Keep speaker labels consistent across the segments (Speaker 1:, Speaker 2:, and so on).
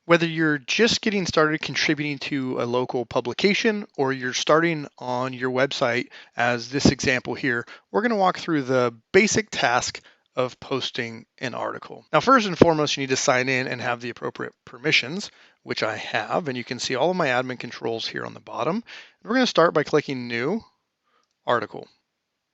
Speaker 1: Whether you're just getting started contributing to a local publication or you're starting on your website, as this example here, we're going to walk through the basic task of posting an article. Now, first and foremost, you need to sign in and have the appropriate permissions, which I have, and you can see all of my admin controls here on the bottom. We're going to start by clicking New Article.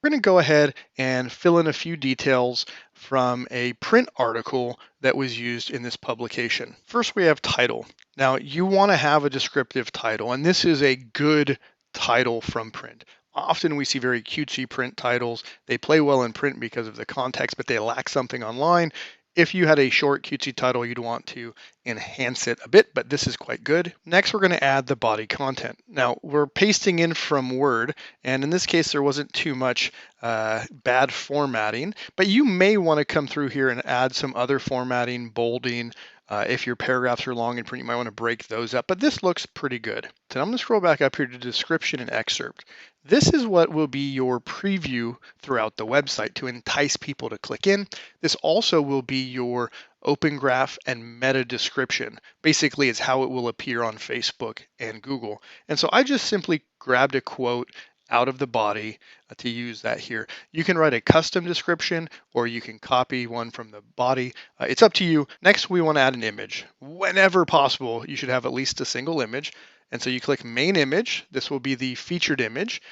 Speaker 1: We're going to go ahead and fill in a few details from a print article that was used in this publication. First, we have title. Now, you want to have a descriptive title, and this is a good title from print. Often we see very cutesy print titles. They play well in print because of the context, but they lack something online. If you had a short cutesy title, you'd want to enhance it a bit, but this is quite good. Next, we're going to add the body content. Now, we're pasting in from Word, and in this case, there wasn't too much bad formatting, but you may want to come through here and add some other formatting, bolding. If your paragraphs are long in print, you might want to break those up, but this looks pretty good. So I'm going to scroll back up here to description and excerpt. This is what will be your preview throughout the website to entice people to click in. This also will be your open graph and meta description. Basically, it's how it will appear on Facebook and Google. And so I just simply grabbed a quote out of the body to use that here. You can write a custom description or you can copy one from the body. It's up to you. Next, we want to add an image. Whenever possible, you should have at least a single image. And so you click main image. This will be the featured image.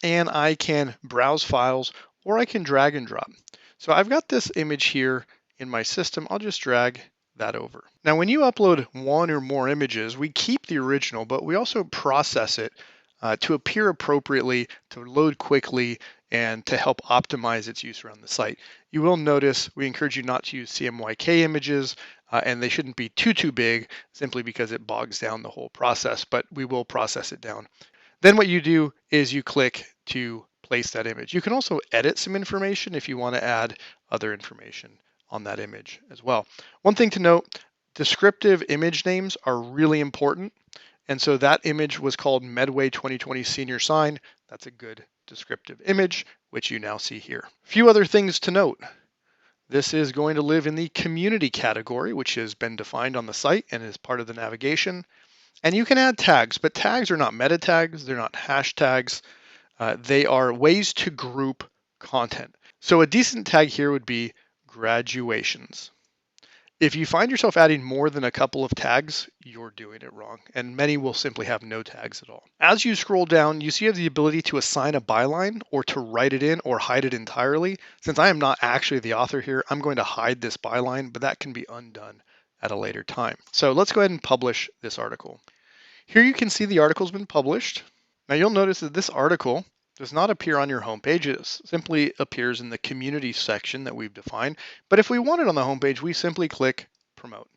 Speaker 1: And I can browse files or I can drag and drop. So I've got this image here in my system. I'll just drag that over. Now, when you upload one or more images, we keep the original, but we also process it to appear appropriately, to load quickly, and to help optimize its use around the site. You will notice we encourage you not to use CMYK images, and they shouldn't be too big simply because it bogs down the whole process, but we will process it down. Then what you do is you click to place that image. You can also edit some information if you want to add other information on that image as well. One thing to note, descriptive image names are really important. And so that image was called Medway 2020 Senior Sign. That's a good descriptive image, which you now see here. A few other things to note. This is going to live in the community category, which has been defined on the site and is part of the navigation. And you can add tags, but tags are not meta tags. They're not hashtags. They are ways to group content. So a decent tag here would be graduations. If you find yourself adding more than a couple of tags, you're doing it wrong, and many will simply have no tags at all. As you scroll down, you see you have the ability to assign a byline or to write it in or hide it entirely. Since I am not actually the author here, I'm going to hide this byline, but that can be undone at a later time. So let's go ahead and publish this article. Here you can see the article's been published. Now you'll notice that this article does not appear on your homepage. It simply appears in the community section that we've defined. But if we want it on the homepage, we simply click promote.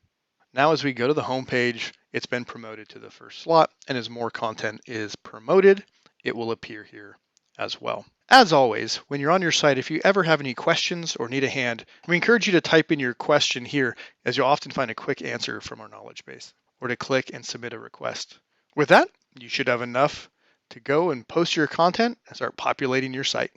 Speaker 1: Now as we go to the homepage, it's been promoted to the first slot, and as more content is promoted, it will appear here as well. As always, when you're on your site, if you ever have any questions or need a hand, we encourage you to type in your question here, as you'll often find a quick answer from our knowledge base, or to click and submit a request. With that, you should have enough to go and post your content and start populating your site.